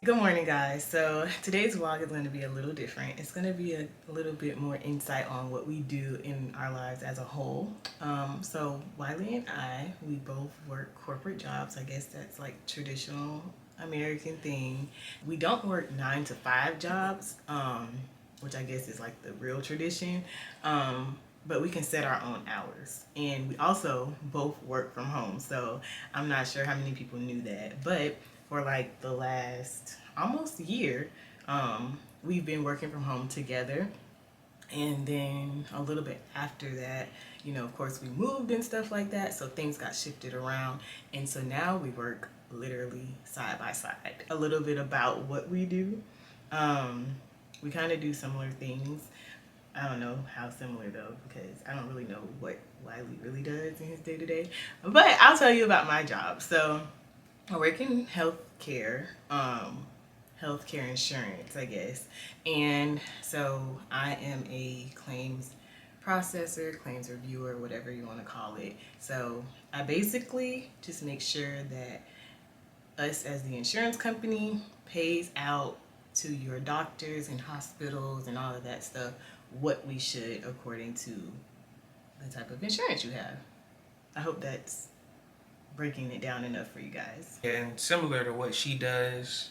Good morning, guys. So today's vlog is going to be a little different. It's going to be a little bit more insight on what we do in our lives as a whole. So Wylie and I, we both work corporate jobs. I guess that's like traditional American thing. We don't work 9 to 5 jobs, which I guess is like the real tradition. But we can set our own hours, and we also both work from home. So I'm not sure how many people knew that, but for like the last almost year, we've been working from home together. And then a little bit after that, you know, of course we moved and stuff like that, so things got shifted around, and so now we work literally side by side. A little bit about what we do. We kind of do similar things. I don't know how similar though, because I don't really know what Wylie really does in his day-to-day, but I'll tell you about my job. So I work in healthcare, healthcare insurance, I guess. And so I am a claims processor, claims reviewer, whatever you want to call it. So I basically just make sure that us as the insurance company pays out to your doctors and hospitals and all of that stuff what we should according to the type of insurance you have. I hope that's breaking it down enough for you guys. And similar to what she does,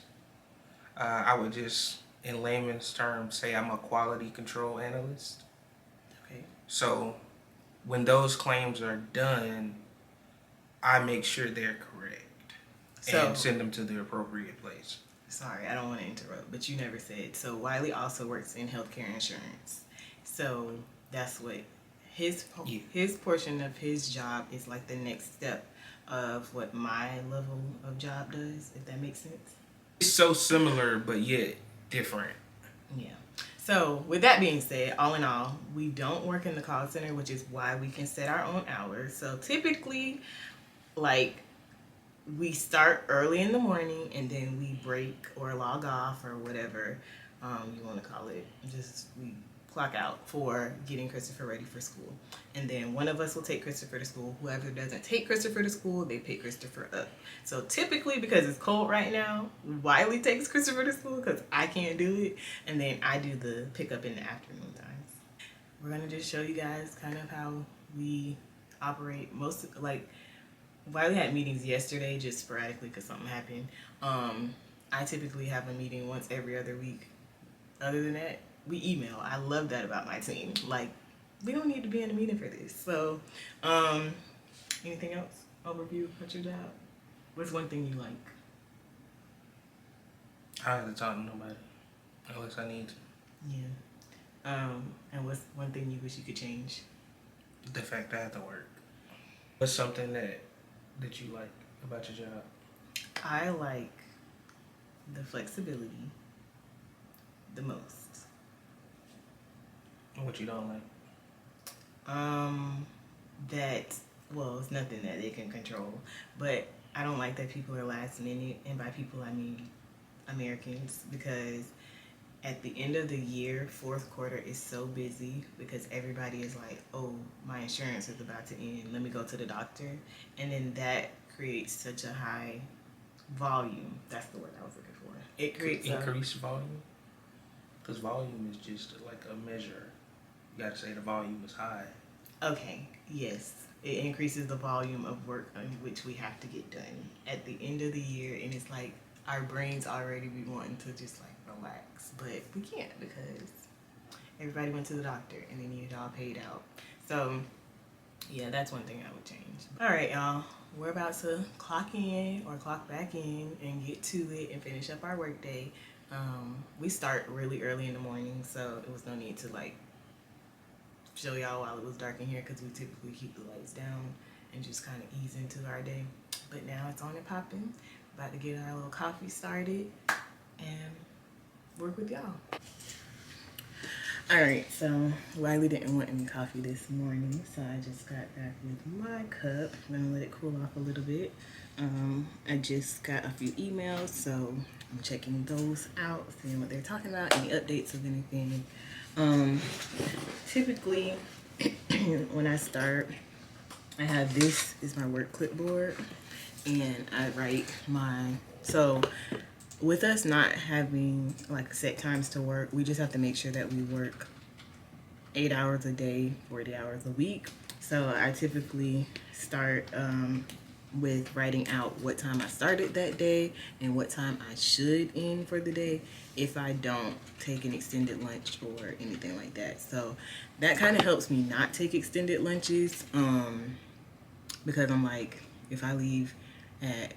I would just, in layman's terms, say I'm a quality control analyst. Okay. So when those claims are done, I make sure they're correct and send them to the appropriate place. Sorry, I don't want to interrupt, but you never said. So Wylie also works in healthcare insurance. So that's what his portion of his job is, like the next step of what my level of job does, if that makes sense. It's so similar, but yet different. Yeah. So with that being said, all in all, we don't work in the call center, which is why we can set our own hours. So typically, like, we start early in the morning and then we break or log off or whatever you want to call it. Just we clock out for getting Christopher ready for school. And then one of us will take Christopher to school. Whoever doesn't take Christopher to school, they pick Christopher up. So typically, because it's cold right now, Wylie takes Christopher to school because I can't do it. And then I do the pickup in the afternoon times. We're going to just show you guys kind of how we operate. Wylie had meetings yesterday just sporadically because something happened. I typically have a meeting once every other week. Other than that, we email. I love that about my team. Like, we don't need to be in a meeting for this. So, anything else? Overview of your job? What's one thing you like? I don't have to talk to nobody unless I need to. Yeah. And what's one thing you wish you could change? The fact that I have to work. What's something that you like about your job? I like the flexibility the most. What you don't like? It's nothing that they can control, but I don't like that people are last minute, and by people I mean Americans, because at the end of the year, fourth quarter is so busy because everybody is like, oh, my insurance is about to end, let me go to the doctor, and then that creates such a high volume. That's the word I was looking for. It creates increased volume, because volume is just like a measure. You gotta say the volume is high. Okay, yes. It increases the volume of work on which we have to get done at the end of the year, and it's like our brains already be wanting to just like relax, but we can't because everybody went to the doctor and they need it all paid out. So yeah, that's one thing I would change. All right, y'all, we're about to clock in or clock back in and get to it and finish up our work day. We start really early in the morning, so it was no need to like show y'all while it was dark in here because we typically keep the lights down and just kind of ease into our day. But now it's on and popping. About to get our little coffee started and work with y'all. Alright, so Wylie didn't want any coffee this morning, so I just got back with my cup. I'm gonna let it cool off a little bit. I just got a few emails, so I'm checking those out, seeing what they're talking about, any updates of anything. Typically when I start, I have this is my work clipboard, and I write my, so with us not having like set times to work, we just have to make sure that we work 8 hours a day, 40 hours a week. So I typically start with writing out what time I started that day and what time I should end for the day if I don't take an extended lunch or anything like that. So that kind of helps me not take extended lunches because I'm like, if I leave at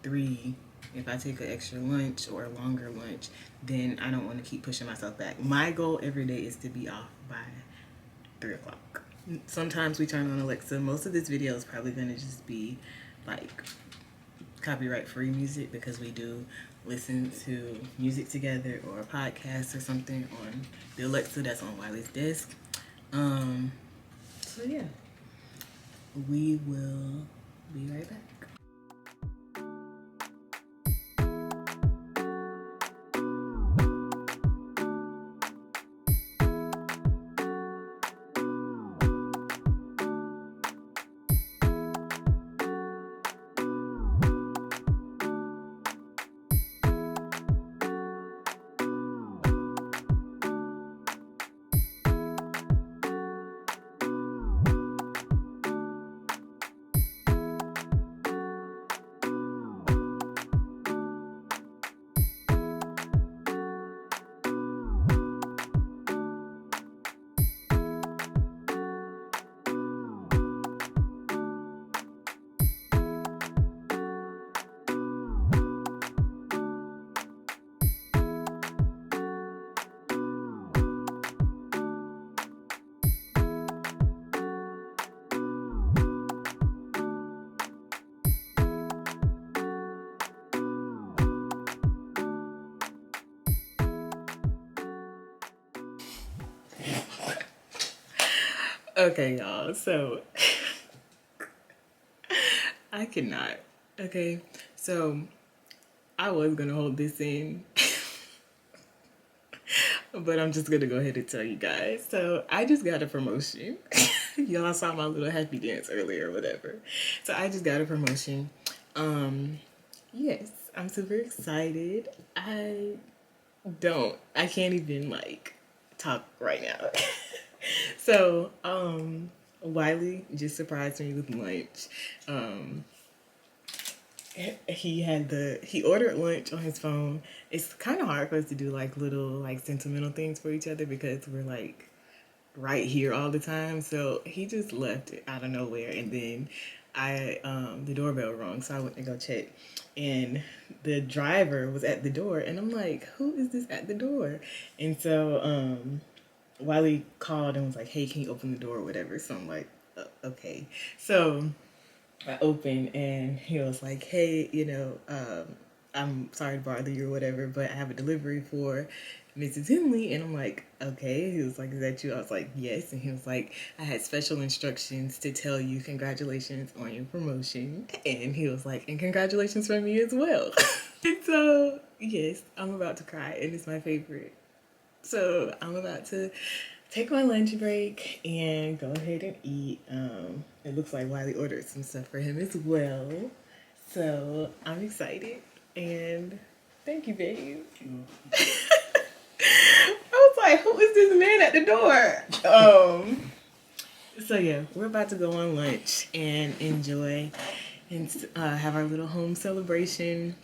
3, if I take an extra lunch or a longer lunch, then I don't want to keep pushing myself back. My goal every day is to be off by 3 o'clock. Sometimes we turn on Alexa. Most of this video is probably going to just be like copyright free music because we do listen to music together or a podcast or something on the Alexa that's on Wylie's desk. So yeah, we will be right back. Okay, y'all, so I cannot. Okay, so I was gonna hold this in, but I'm just gonna go ahead and tell you guys. So I just got a promotion. Y'all saw my little happy dance earlier or whatever. So I just got a promotion. Yes, I'm super excited. I can't even like talk right now. So, Wylie just surprised me with lunch. He ordered lunch on his phone. It's kind of hard for us to do like little like sentimental things for each other because we're like right here all the time. So he just left it out of nowhere, and then the doorbell rang, so I went to go check, and the driver was at the door, and I'm like, who is this at the door? And so Wylie called and was like, hey, can you open the door or whatever? So I'm like, okay. So I opened and he was like, hey, I'm sorry to bother you or whatever, but I have a delivery for Mrs. Henley. And I'm like, okay. He was like, is that you? I was like, yes. And he was like, I had special instructions to tell you congratulations on your promotion. And he was like, and congratulations from me as well. And so, yes, I'm about to cry, and it's my favorite. So I'm about to take my lunch break and go ahead and eat. It looks like Wylie ordered some stuff for him as well. So I'm excited, and thank you, babe. I was like, who is this man at the door? So yeah, we're about to go on lunch and enjoy and have our little home celebration.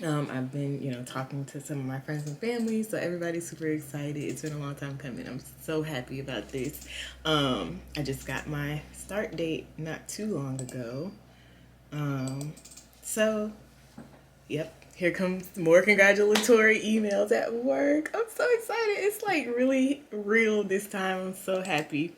I've been, talking to some of my friends and family, so everybody's super excited. It's been a long time coming. I'm so happy about this. I just got my start date not too long ago. So, yep, here comes more congratulatory emails at work. I'm so excited. It's like really real this time. I'm so happy.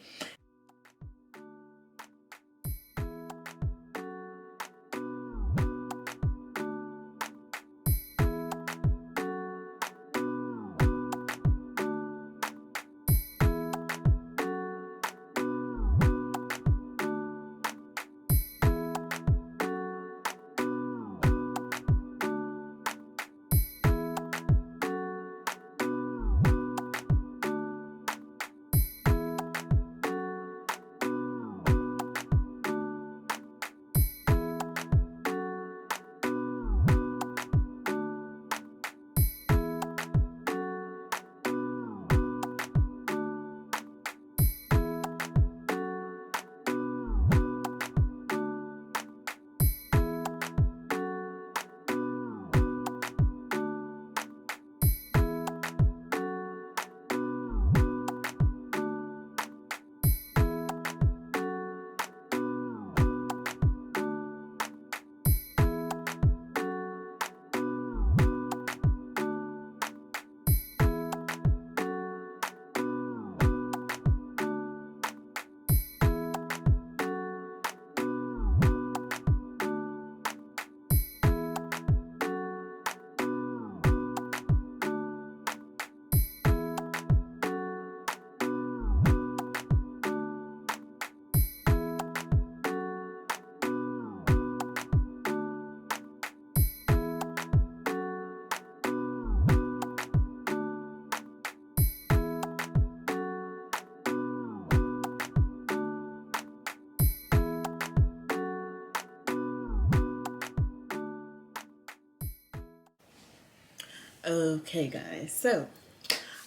Okay guys, so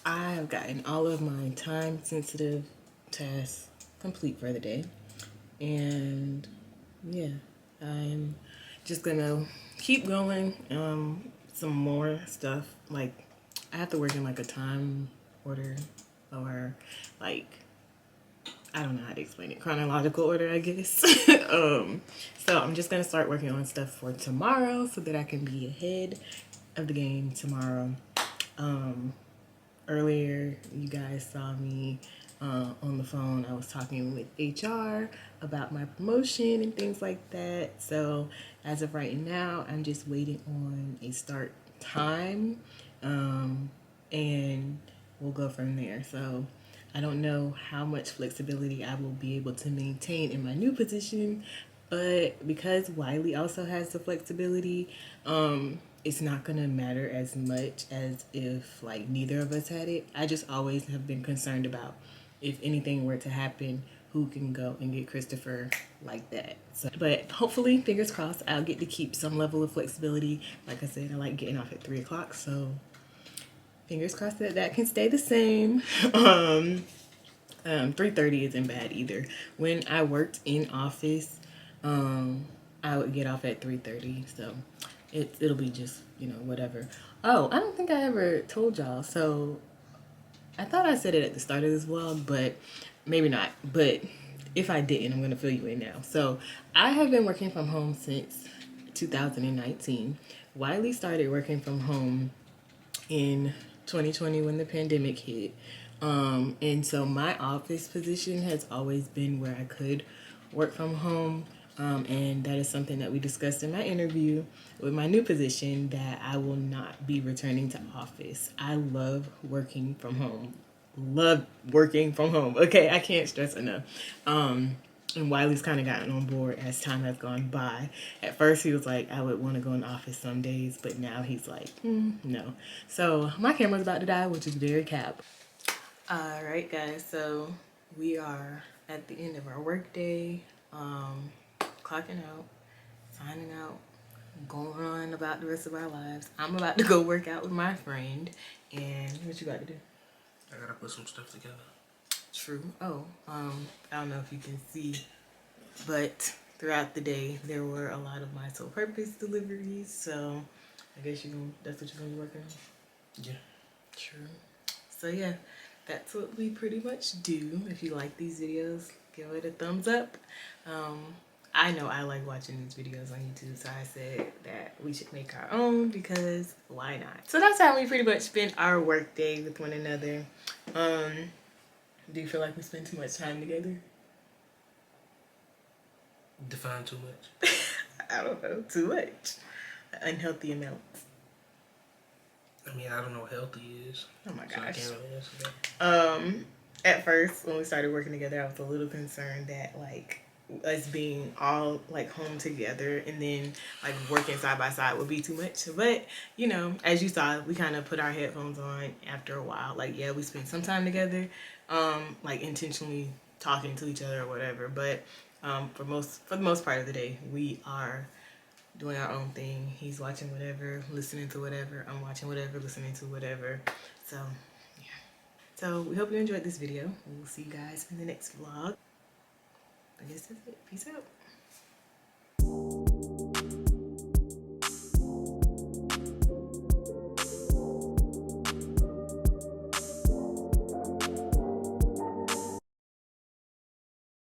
I have gotten all of my time sensitive tasks complete for the day, and yeah, I'm just gonna keep going. Some more stuff, like I have to work in like a time order, or like I don't know how to explain it, chronological order, I guess. So I'm just gonna start working on stuff for tomorrow so that I can be ahead of the game tomorrow. Earlier, you guys saw me on the phone. I was talking with HR about my promotion and things like that. So as of right now, I'm just waiting on a start time, and we'll go from there. So I don't know how much flexibility I will be able to maintain in my new position, but because Wylie also has the flexibility, it's not gonna matter as much as if like neither of us had it. I just always have been concerned about if anything were to happen, who can go and get Christopher like that. So, but hopefully, fingers crossed, I'll get to keep some level of flexibility. Like I said, I like getting off at 3 o'clock, so fingers crossed that that can stay the same. 3:30 isn't bad either. When I worked in office, I would get off at 3:30, so it'll be just, you know, whatever. Oh, I don't think I ever told y'all. So I thought I said it at the start of this vlog, but maybe not. But if I didn't, I'm gonna fill you in now. So I have been working from home since 2019. Wylie started working from home in 2020 when the pandemic hit. And so my office position has always been where I could work from home. And that is something that we discussed in my interview with my new position, that I will not be returning to office. I love working from home. Love working from home. Okay, I can't stress enough. And Wylie's kind of gotten on board as time has gone by. At first, he was like, I would want to go in the office some days, but now he's like, no. So my camera's about to die, which is very cap. All right, guys. So we are at the end of our workday. Clocking out, signing out, going on about the rest of our lives. I'm about to go work out with my friend. And what you got to do? I gotta put some stuff together. True. Oh, I don't know if you can see, but throughout the day there were a lot of my sole purpose deliveries. So I guess that's what you're gonna be working on. Yeah. True. So yeah, that's what we pretty much do. If you like these videos, give it a thumbs up. I know I like watching these videos on YouTube, so I said that we should make our own, because why not? So that's how we pretty much spend our work day with one another. Do you feel like we spend too much time together? Define too much. I don't know, too much. An unhealthy amount. I mean, I don't know what healthy is. Oh my So I gosh. can't really answer that. At first, when we started working together, I was a little concerned that like us being all like home together and then like working side by side would be too much. But you know, as you saw, we kind of put our headphones on after a while. Like, yeah, we spent some time together, like intentionally talking to each other or whatever. But for the most part of the day, we are doing our own thing. He's watching whatever, listening to whatever. I'm watching whatever, listening to whatever. So yeah. So we hope you enjoyed this video. We'll see you guys in the next vlog. I guess that's it. Peace out.